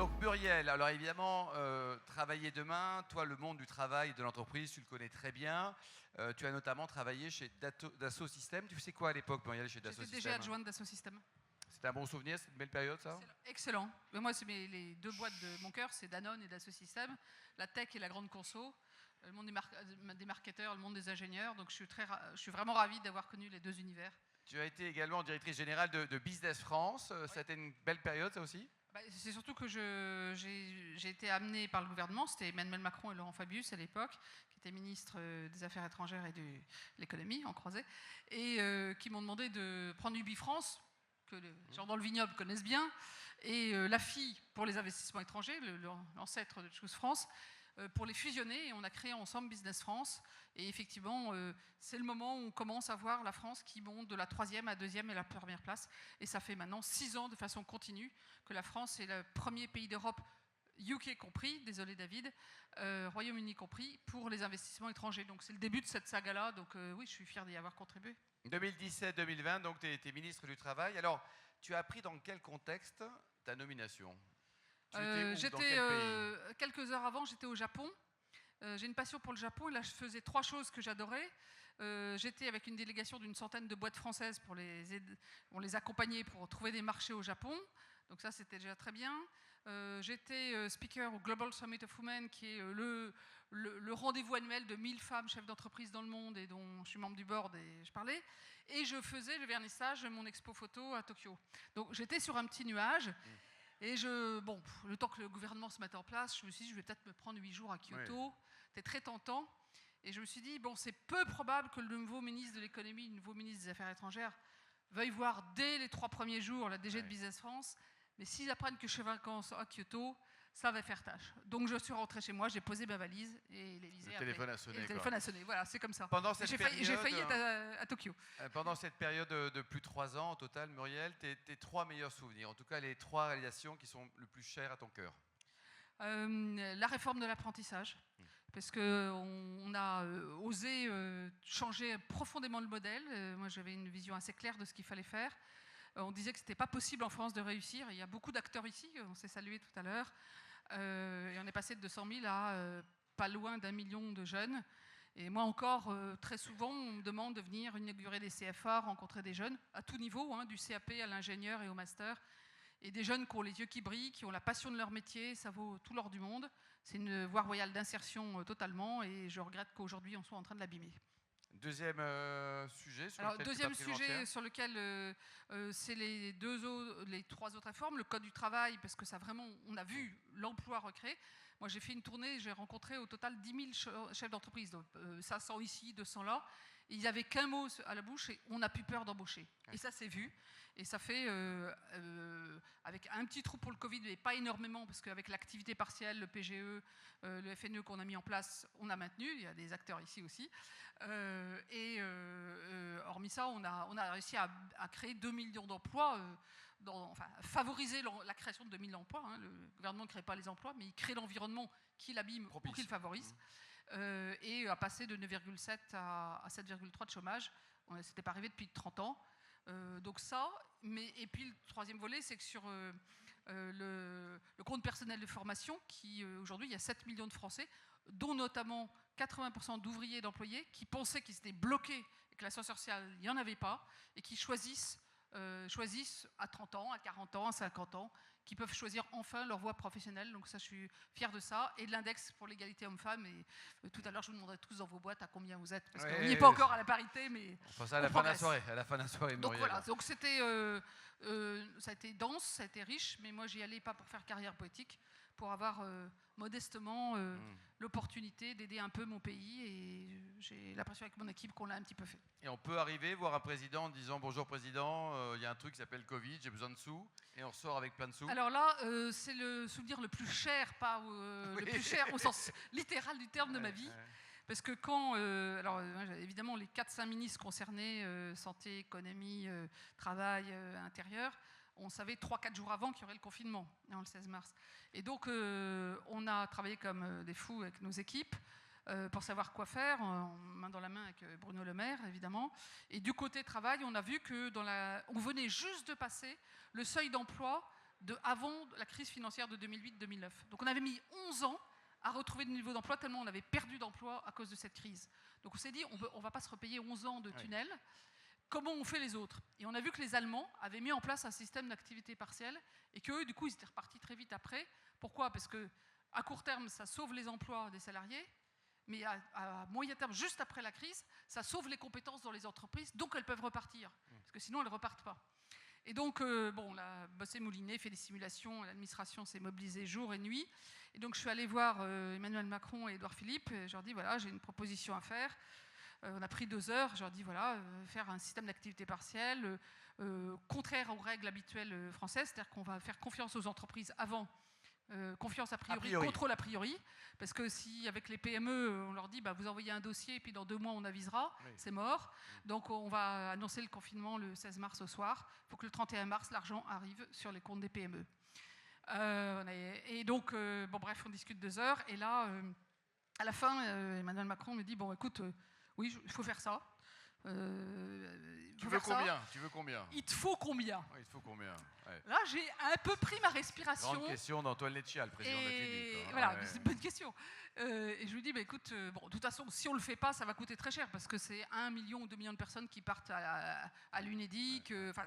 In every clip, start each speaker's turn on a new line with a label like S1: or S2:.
S1: Donc Muriel, alors évidemment, travailler demain, toi le monde du travail, de l'entreprise, tu le connais très bien. Tu as notamment travaillé chez Dassault Systèmes. Tu sais quoi à l'époque, Muriel, chez Dassault Systèmes?
S2: J'étais DG adjointe Dassault Systèmes.
S1: C'était un bon souvenir, c'est une belle période ça?
S2: Excellent. Mais moi, c'est les deux boîtes de mon cœur, c'est Danone et Dassault Systèmes, la tech et la grande conso, le monde des marketeurs, le monde des ingénieurs. Donc je suis vraiment ravie d'avoir connu les deux univers.
S1: Tu as été également directrice générale de Business France. Oui. Ça a été une belle période, ça aussi?
S2: C'est surtout que j'ai été amenée par le gouvernement, c'était Emmanuel Macron et Laurent Fabius à l'époque, qui étaient ministres des Affaires étrangères et de l'économie, en croisé, et qui m'ont demandé de prendre Ubifrance, que les gens dans le vignoble connaissent bien, et la FI pour les investissements étrangers, l'ancêtre de Choose France, pour les fusionner, et on a créé ensemble Business France. Et effectivement, c'est le moment où on commence à voir la France qui monte de la 3e à 2e et la 1re place. Et ça fait maintenant 6 ans de façon continue que la France est le premier pays d'Europe, UK compris, désolé David, Royaume-Uni compris, pour les investissements étrangers. Donc c'est le début de cette saga-là, donc oui, je suis fière d'y avoir contribué.
S1: 2017-2020, donc tu es ministre du Travail. Alors, tu as appris dans quel contexte ta nomination?
S2: J'étais quelques heures avant, j'étais au Japon. J'ai une passion pour le Japon et là je faisais 3 choses que j'adorais. J'étais avec une délégation d'une centaine de boîtes françaises pour les accompagner pour trouver des marchés au Japon. Donc ça c'était déjà très bien. J'étais speaker au Global Summit of Women, qui est le rendez-vous annuel de 1000 femmes chefs d'entreprise dans le monde et dont je suis membre du board et je parlais. Et je faisais le vernissage de mon expo photo à Tokyo. Donc j'étais sur un petit nuage. Et le temps que le gouvernement se mette en place, je me suis dit, je vais peut-être me prendre 8 jours à Kyoto. C'était très tentant. Et je me suis dit, c'est peu probable que le nouveau ministre de l'économie, le nouveau ministre des Affaires étrangères, veuille voir dès les 3 premiers jours la DG de Business France. Mais s'ils apprennent que je suis en vacances à Kyoto, ça va faire tâche. Donc je suis rentrée chez moi, j'ai posé ma valise et l'Élysée
S1: le téléphone a sonné.
S2: Le téléphone a sonné, voilà, c'est comme ça. J'ai failli être à Tokyo.
S1: Pendant cette période de plus de 3 ans au total, Muriel, tes 3 meilleurs souvenirs, en tout cas les 3 réalisations qui sont le plus chères à ton cœur?
S2: La réforme de l'apprentissage, parce qu'on a osé changer profondément le modèle. Moi j'avais une vision assez claire de ce qu'il fallait faire. On disait que ce n'était pas possible en France de réussir. Il y a beaucoup d'acteurs ici, on s'est salué tout à l'heure. Et on est passé de 200 000 à pas loin d'1 million de jeunes. Et moi encore, très souvent, on me demande de venir inaugurer des CFA, rencontrer des jeunes à tout niveau, du CAP à l'ingénieur et au master. Et des jeunes qui ont les yeux qui brillent, qui ont la passion de leur métier, ça vaut tout l'or du monde. C'est une voie royale d'insertion totalement et je regrette qu'aujourd'hui on soit en train de l'abîmer.
S1: Deuxième sujet sur
S2: lequel c'est les 3 autres réformes. Le code du travail, parce que ça vraiment, on a vu l'emploi recréé. Moi, j'ai fait une tournée, j'ai rencontré au total 10 000 chefs d'entreprise, donc 500 ici, 200 là. Et ils n'avaient qu'un mot à la bouche et on n'a plus peur d'embaucher. Et ça, c'est vu. Et ça fait, avec un petit trou pour le Covid, mais pas énormément, parce qu'avec l'activité partielle, le PGE, le FNE qu'on a mis en place, on a maintenu. Il y a des acteurs ici aussi. Hormis ça, on a réussi à créer 2 millions d'emplois, favoriser la création de 2000 emplois. Le gouvernement ne crée pas les emplois, mais il crée l'environnement qui l'abîme ou qui le favorise. Et à passer de 9,7 à 7,3 de chômage. C'était pas arrivé depuis 30 ans. Donc ça, et puis le 3e volet, c'est que sur le compte personnel de formation, aujourd'hui, il y a 7 millions de Français, dont notamment 80% d'ouvriers et d'employés qui pensaient qu'ils étaient bloqués et que l'ascenseur social, il n'y en avait pas, et qui choisissent à 30 ans, à 40 ans, à 50 ans, qui peuvent choisir enfin leur voie professionnelle. Donc ça, je suis fière de ça. Et de l'index pour l'égalité homme-femme. Et tout à l'heure, je vous demanderai tous dans vos boîtes à combien vous êtes. Parce qu'on n'y est pas encore à la parité, mais
S1: on fera ça à la fin de la soirée.
S2: Donc voilà, donc ça a été dense, ça a été riche, mais moi, j'y allais pas pour faire carrière poétique, pour avoir modestement l'opportunité d'aider un peu mon pays, et j'ai l'impression avec mon équipe qu'on l'a un petit peu fait.
S1: Et on peut arriver voir un président en disant « Bonjour président, il y a un truc qui s'appelle Covid, j'ai besoin de sous », et on ressort avec plein de sous.
S2: Alors là, c'est le souvenir le plus cher, pas le plus cher au sens littéral du terme de ma vie. Parce que évidemment, les 4-5 ministres concernés, santé, économie, travail, intérieur, on savait 3-4 jours avant qu'il y aurait le confinement, le 16 mars. Et donc, on a travaillé comme des fous avec nos équipes pour savoir quoi faire, main dans la main avec Bruno Le Maire, évidemment. Et du côté travail, on a vu que on venait juste de passer le seuil d'emploi avant la crise financière de 2008-2009. Donc on avait mis 11 ans à retrouver le niveau d'emploi, tellement on avait perdu d'emploi à cause de cette crise. Donc on s'est dit, on ne va pas se repayer 11 ans de tunnel. Comment on fait les autres? Et on a vu que les Allemands avaient mis en place un système d'activité partielle et qu'eux, du coup, ils étaient repartis très vite après. Pourquoi? Parce qu'à court terme, ça sauve les emplois des salariés, mais à moyen terme, juste après la crise, ça sauve les compétences dans les entreprises, donc elles peuvent repartir, parce que sinon elles ne repartent pas. Et donc, on a bossé, mouliné, fait des simulations, l'administration s'est mobilisée jour et nuit. Et donc je suis allée voir Emmanuel Macron et Édouard Philippe, et je leur ai dit, voilà, j'ai une proposition à faire. On a pris 2 heures, je leur ai dit, voilà, faire un système d'activité partielle, contraire aux règles habituelles françaises, c'est-à-dire qu'on va faire confiance aux entreprises avant, confiance a priori, contrôle a priori, parce que si avec les PME, on leur dit, bah, vous envoyez un dossier et puis dans 2 mois on avisera, c'est mort. Donc on va annoncer le confinement le 16 mars au soir, il faut que le 31 mars, l'argent arrive sur les comptes des PME. Et donc, bon bref, on discute 2 heures, et là, à la fin, Emmanuel Macron me dit, bon écoute, oui, il faut faire ça.
S1: Tu veux combien?
S2: Il te faut combien?
S1: Oui, il te faut combien? Ouais.
S2: Là, j'ai un peu pris ma respiration.
S1: Grande question d'Antoine Letchia, le président de la République.
S2: Voilà, c'est une bonne question. Et je lui dis, bah, écoute, bon, de toute façon, si on ne le fait pas, ça va coûter très cher, parce que c'est 1 million ou 2 millions de personnes qui partent à l'UNEDIC. Enfin,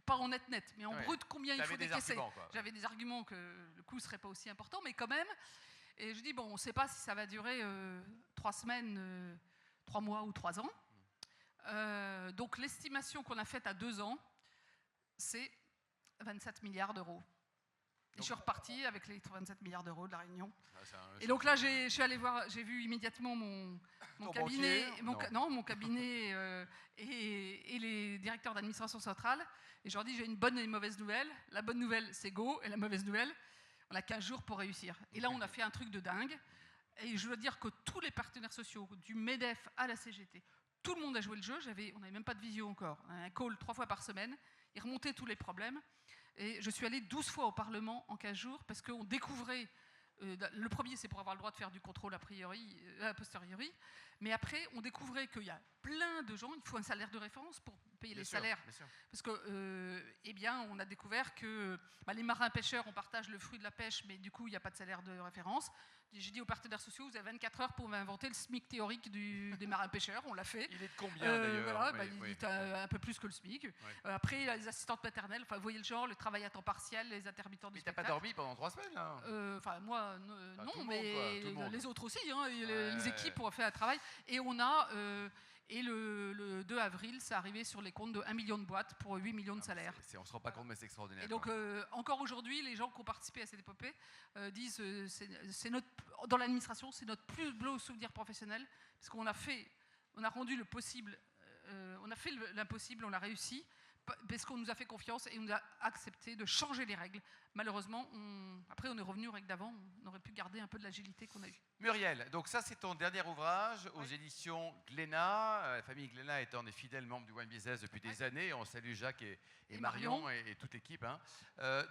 S2: pas en net, mais en brut, combien il faut décaisser. J'avais des arguments que le coût ne serait pas aussi important, mais quand même. Et je dis, bon, on ne sait pas si ça va durer 3 semaines, 3 mois ou 3 ans. Donc l'estimation qu'on a faite à 2 ans, c'est 27 milliards d'euros. Et je suis repartie avec les 27 milliards d'euros de la Réunion. Et donc là, je suis allée voir, j'ai vu immédiatement mon cabinet, mon cabinet et les directeurs d'administration centrale. Et je leur dis, j'ai une bonne et une mauvaise nouvelle. La bonne nouvelle, c'est go. Et la mauvaise nouvelle, on a 15 jours pour réussir. Et là, on a fait un truc de dingue. Et je dois dire que tous les partenaires sociaux, du MEDEF à la CGT, tout le monde a joué le jeu. On n'avait même pas de visio encore. Un call 3 fois par semaine. Ils remontaient tous les problèmes. Et je suis allée 12 fois au Parlement en 15 jours parce qu'on découvrait... le premier, c'est pour avoir le droit de faire du contrôle a posteriori. Mais après, on découvrait qu'il y a plein de gens, il faut un salaire de référence pour payer les salaires. Parce que, eh bien, on a découvert que les marins-pêcheurs, on partage le fruit de la pêche, mais du coup, il n'y a pas de salaire de référence. J'ai dit aux partenaires sociaux, vous avez 24 heures pour inventer le SMIC théorique des marins-pêcheurs. On l'a fait.
S1: Il est de combien d'ailleurs?
S2: Voilà, il est un peu plus que le SMIC. Après, les assistantes maternelles, vous voyez le genre, le travail à temps partiel, les intermittents du spectacle.
S1: Mais t'as pas dormi pendant 3 semaines là?
S2: Enfin, moi, non, mais les autres aussi. Hein, les équipes ont fait un travail. Et on a... Et le 2 avril, ça arrivait sur les comptes de 1 million de boîtes pour 8 millions de salaires.
S1: On ne se rend pas compte, mais c'est extraordinaire.
S2: Et donc, encore aujourd'hui, les gens qui ont participé à cette épopée disent dans l'administration, c'est notre plus beau souvenir professionnel, parce qu'on on a rendu le possible, on a fait l'impossible, on l'a réussi, parce qu'on nous a fait confiance et on a accepté de changer les règles. Malheureusement, après on est revenu aux règles d'avant, on aurait pu garder un peu de l'agilité qu'on a eue.
S1: Muriel, donc ça c'est ton dernier ouvrage aux éditions Glénat. La famille Glénat étant des fidèles membres du Wine Business depuis des années. On salue Jacques et Marion et toute l'équipe. Hein.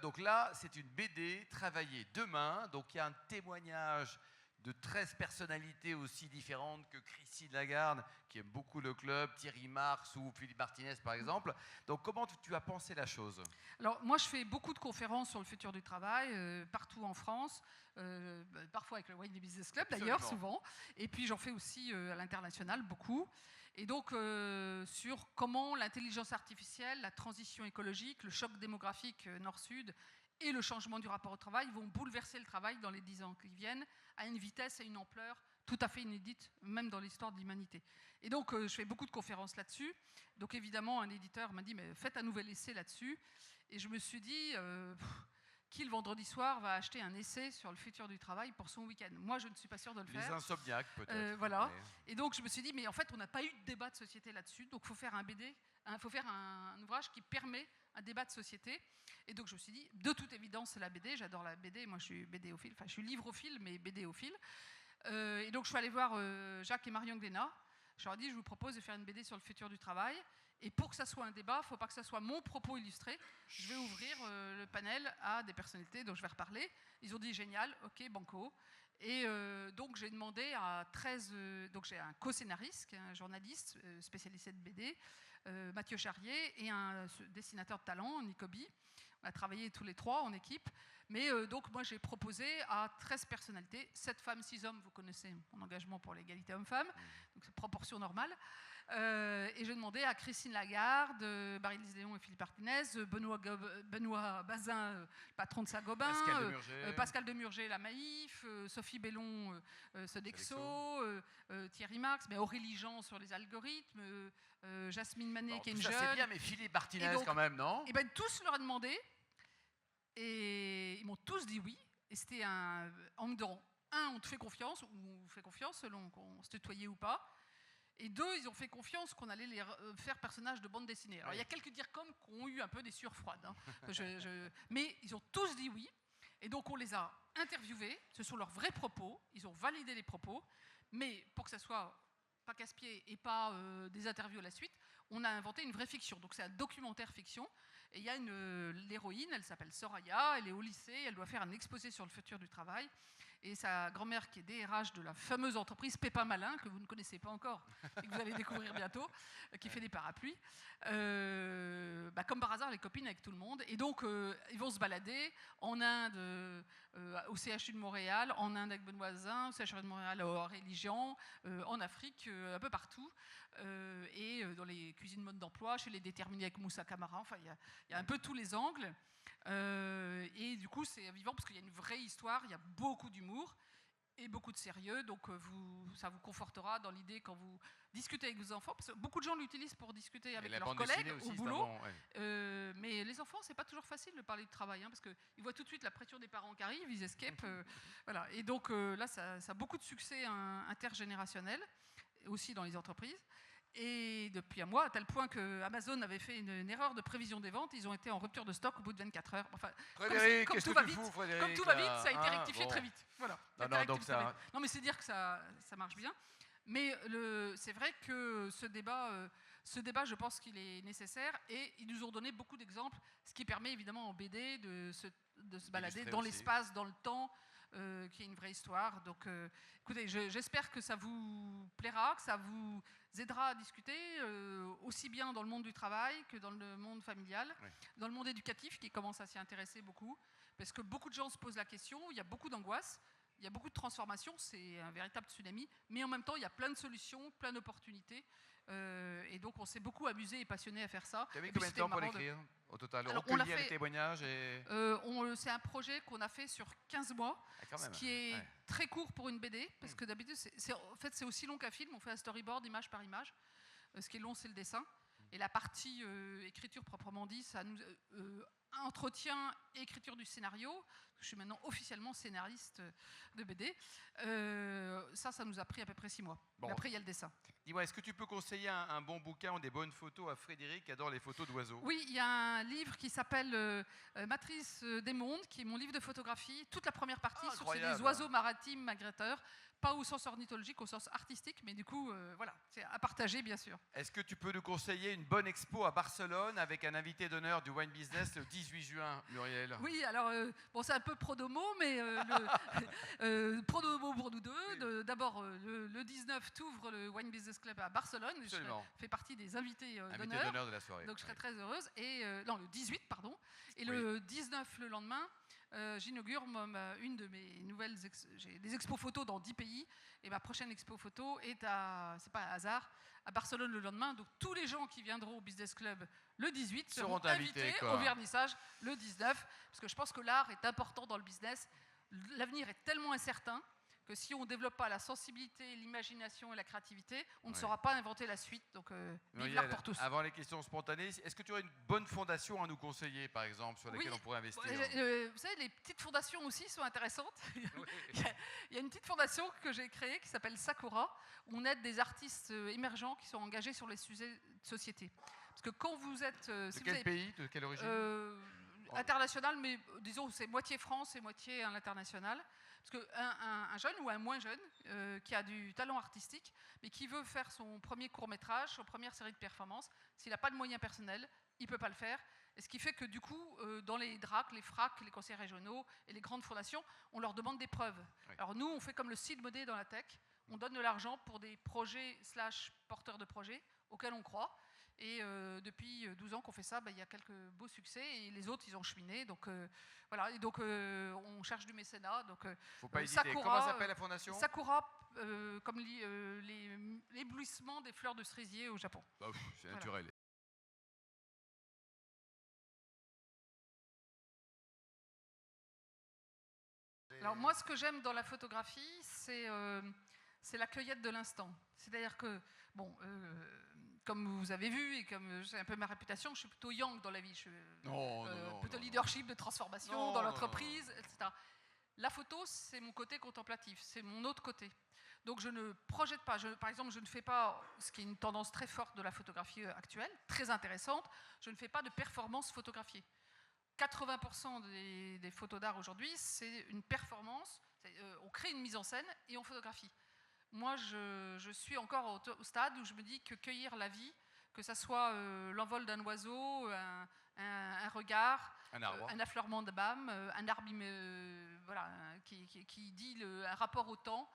S1: Donc là, c'est une BD travaillée demain. Donc il y a un témoignage de 13 personnalités aussi différentes que Christine Lagarde, qui aime beaucoup le club, Thierry Marx ou Philippe Martinez par exemple. Donc comment tu as pensé la chose?
S2: Alors moi je fais beaucoup de conférences sur le futur du travail, partout en France, parfois avec le Wine Business Club d'ailleurs souvent, et puis j'en fais aussi à l'international beaucoup. Et donc sur comment l'intelligence artificielle, la transition écologique, le choc démographique nord-sud et le changement du rapport au travail vont bouleverser le travail dans les 10 ans qui viennent à une vitesse et une ampleur tout à fait inédite, même dans l'histoire de l'humanité. Et donc, je fais beaucoup de conférences là-dessus. Donc, évidemment, un éditeur m'a dit, mais faites un nouvel essai là-dessus. Et je me suis dit, qui le vendredi soir va acheter un essai sur le futur du travail pour son week-end? Moi, je ne suis pas sûre de le faire.
S1: Les insomniaques, peut-être.
S2: Voilà. Et donc, je me suis dit, mais en fait, on n'a pas eu de débat de société là-dessus. Donc, il faut faire un BD, il faut faire un ouvrage qui permet un débat de société. Et donc je me suis dit, de toute évidence, c'est la BD. J'adore la BD. Moi, je suis BDophile. Enfin, je suis livrophile, mais BDophile. Et donc je suis allée voir Jacques et Marion Glénat. Je leur ai dit, je vous propose de faire une BD sur le futur du travail. Et pour que ça soit un débat, il ne faut pas que ça soit mon propos illustré. Je vais ouvrir le panel à des personnalités dont je vais reparler. Ils ont dit, génial, ok, banco. Et donc j'ai demandé à 13... donc j'ai un co-scénariste, un journaliste spécialisé de BD, Mathieu Charrier, et un dessinateur de talent, Nicobi. On a travaillé tous les 3 en équipe. Mais donc, moi, j'ai proposé à 13 personnalités, 7 femmes, 6 hommes. Vous connaissez mon engagement pour l'égalité homme-femme, donc c'est proportion normale. Et j'ai demandé à Christine Lagarde, Marie-Lise Léon et Philippe Martinez, Benoît Bazin, patron de Saint-Gobain, Pascal Demurger, la Maïf, Sophie Bellon, Sodexo, Thierry Marx, mais Aurélie Jean sur les algorithmes, Jasmine Manet, qui est une jeune.
S1: C'est bien, mais Philippe Martinez donc, quand même, non?
S2: Et bien, tous leur a demandé, et ils m'ont tous dit oui. Et c'était en me disant, on te fait confiance, ou on fait confiance selon qu'on se tutoyait ou pas. Et 2, ils ont fait confiance qu'on allait les faire personnages de bande dessinée. Alors, il y a quelques DIRCOM qui ont eu un peu des sueurs froides. Hein. Mais ils ont tous dit oui. Et donc, on les a interviewés. Ce sont leurs vrais propos. Ils ont validé les propos. Mais pour que ça soit pas casse-pied et pas des interviews à la suite, on a inventé une vraie fiction. Donc, c'est un documentaire fiction. Et il y a l'héroïne, elle s'appelle Soraya. Elle est au lycée. Elle doit faire un exposé sur le futur du travail. Et sa grand-mère qui est DRH de la fameuse entreprise Pépin Malin, que vous ne connaissez pas encore et que vous allez découvrir bientôt, qui fait des parapluies. Comme par hasard, les copines avec tout le monde. Et donc, ils vont se balader en Inde, au CHU de Montréal, en Inde avec Benoît Bazin, au CHU de Montréal, au Religion, en Afrique, un peu partout. Et dans les cuisines mode d'emploi, chez les déterminés avec Moussa Camara. Enfin, il y a un peu tous les angles. Et du coup, c'est vivant parce qu'il y a une vraie histoire, il y a beaucoup d'humour et beaucoup de sérieux. Donc, ça vous confortera dans l'idée quand vous discutez avec vos enfants. Parce que beaucoup de gens l'utilisent pour discuter avec leurs collègues au boulot. Mais les enfants, c'est pas toujours facile de parler de travail, hein, parce qu'ils voient tout de suite la pression des parents qui arrivent, ils escapent. Voilà. Et donc, là, ça a beaucoup de succès intergénérationnel, aussi dans les entreprises. Et depuis un mois, à tel point que Amazon avait fait une erreur de prévision des ventes, ils ont été en rupture de stock au bout de 24 heures. Enfin,
S1: Frédéric,
S2: comme tout va vite, ça a été rectifié très vite. Voilà. Non, mais c'est dire que ça marche bien. Mais c'est vrai que ce débat, je pense qu'il est nécessaire et ils nous ont donné beaucoup d'exemples, ce qui permet évidemment en BD de se balader dans l'espace, dans le temps, qui est une vraie histoire. Donc, écoutez, j'espère que ça vous plaira, que ça vous aidera à discuter, aussi bien dans le monde du travail que dans le monde familial, dans le monde éducatif qui commence à s'y intéresser beaucoup, parce que beaucoup de gens se posent la question, il y a beaucoup d'angoisse, il y a beaucoup de transformations, c'est un véritable tsunami, mais en même temps, il y a plein de solutions, plein d'opportunités. Et donc, on s'est beaucoup amusé et passionné à faire ça.
S1: Tu as mis combien de temps pour l'écrire au total?
S2: Alors,
S1: on recueillir les témoignages
S2: c'est un projet qu'on a fait sur 15 mois, ce qui est très court pour une BD, parce que d'habitude, en fait, c'est aussi long qu'un film. On fait un storyboard image par image. Ce qui est long, c'est le dessin. Et la partie écriture proprement dit, ça nous entretien et écriture du scénario. Je suis maintenant officiellement scénariste de BD. Ça nous a pris à peu près 6 mois. Bon. Après, il y a le dessin.
S1: Dis-moi, est-ce que tu peux conseiller un bon bouquin ou des bonnes photos à Frédéric qui adore les photos d'oiseaux?
S2: Oui, il y a un livre qui s'appelle Matrice des mondes, qui est mon livre de photographie. Toute la première partie sur les oiseaux maritimes migrateurs. Pas au sens ornithologique, au sens artistique, mais du coup, voilà, c'est à partager, bien sûr.
S1: Est-ce que tu peux nous conseiller une bonne expo à Barcelone avec un invité d'honneur du Wine Business le 18 juin, Muriel?
S2: Oui, alors, c'est un peu pro-domo, mais pro-domo pour nous deux. Oui. D'abord, le 19, t'ouvre le Wine Business Club à Barcelone.
S1: Absolument.
S2: Je fais partie des invités d'honneur
S1: de la soirée.
S2: Donc, je serai très heureuse. Et, non, le 18, pardon. Et le 19, le lendemain, j'inaugure une de mes nouvelles... J'ai des expos photos dans 10 pays, et ma prochaine expo photo est c'est pas un hasard, à Barcelone le lendemain. Donc tous les gens qui viendront au Business Club le 18 seront invités au vernissage le 19, parce que je pense que l'art est important dans le business. L'avenir est tellement incertain que si on ne développe pas la sensibilité, l'imagination et la créativité, on ne saura pas inventer la suite. Donc, vive l'art pour tous.
S1: Avant les questions spontanées, est-ce que tu aurais une bonne fondation à nous conseiller, par exemple, sur laquelle on pourrait investir?
S2: Vous savez, les petites fondations aussi sont intéressantes. Oui. Il y a une petite fondation que j'ai créée qui s'appelle Sakura, où on aide des artistes émergents qui sont engagés sur les sujets de société. Parce que quand vous êtes...
S1: de quel pays? De quelle origine?
S2: International, mais disons c'est moitié France et moitié à l'international. Parce qu'un jeune ou un moins jeune qui a du talent artistique, mais qui veut faire son premier court-métrage, son première série de performances, s'il n'a pas de moyens personnels, il ne peut pas le faire. Et ce qui fait que du coup, dans les DRAC, les FRAC, les conseils régionaux et les grandes fondations, on leur demande des preuves. Oui. Alors nous, on fait comme le seed money dans la tech, on donne de l'argent pour des projets / porteurs de projets auxquels on croit. Et depuis 12 ans qu'on fait ça, il y a quelques beaux succès et les autres, ils ont cheminé. Donc voilà, et donc on cherche du mécénat. Donc,
S1: faut pas hésiter.
S2: Sakura,
S1: Comment s'appelle la fondation?
S2: Sakura, comme l'éblouissement des fleurs de cerisier au Japon.
S1: Bah, c'est naturel.
S2: Alors moi, ce que j'aime dans la photographie, c'est la cueillette de l'instant. C'est-à-dire que, bon, comme vous avez vu, et comme j'ai un peu ma réputation, je suis plutôt yang dans la vie. Je suis plutôt leadership de transformation dans l'entreprise, etc. La photo, c'est mon côté contemplatif, c'est mon autre côté. Donc je ne projette pas. Par exemple, je ne fais pas, ce qui est une tendance très forte de la photographie actuelle, très intéressante, je ne fais pas de performance photographiée. 80% des photos d'art aujourd'hui, c'est une performance. On crée une mise en scène et on photographie. Moi, je suis encore au stade où je me dis que cueillir la vie, que ça soit l'envol d'un oiseau, un regard, un affleurement de bâme, un arbre voilà, qui dit un rapport au temps,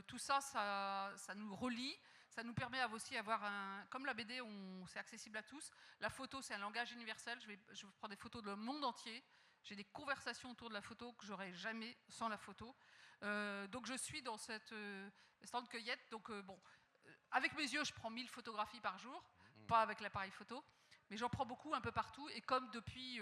S2: tout ça, ça nous relie. Ça nous permet aussi d'avoir comme la BD, c'est accessible à tous. La photo, c'est un langage universel. Je prends des photos de le monde entier. J'ai des conversations autour de la photo que j'aurais jamais sans la photo. Donc je suis dans cette stand cueillette. Donc bon, avec mes yeux, je prends 1000 photographies par jour, pas avec l'appareil photo, mais j'en prends beaucoup un peu partout. Et comme depuis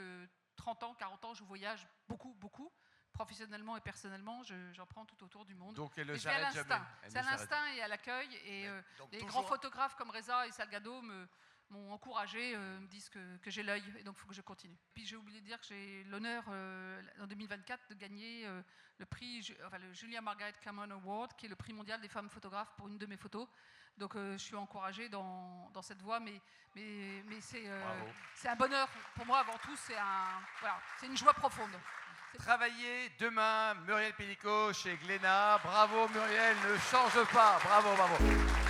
S2: 30 ans, 40 ans, je voyage beaucoup, professionnellement et personnellement, j'en prends tout autour du monde.
S1: Donc elle ne s'arrête jamais.
S2: C'est à l'instinct et à l'accueil. Et les grands photographes comme Reza et Salgado m'ont encouragé, me disent que j'ai l'œil et donc il faut que je continue. Puis j'ai oublié de dire que j'ai l'honneur en 2024 de gagner le prix, le Julia Margaret Cameron Award, qui est le prix mondial des femmes photographes pour une de mes photos. Donc je suis encouragée dans cette voie, mais c'est un bonheur pour moi avant tout, c'est une joie profonde.
S1: Travailler demain, Muriel Pénicaud chez Glénat. Bravo Muriel, ne change pas. Bravo.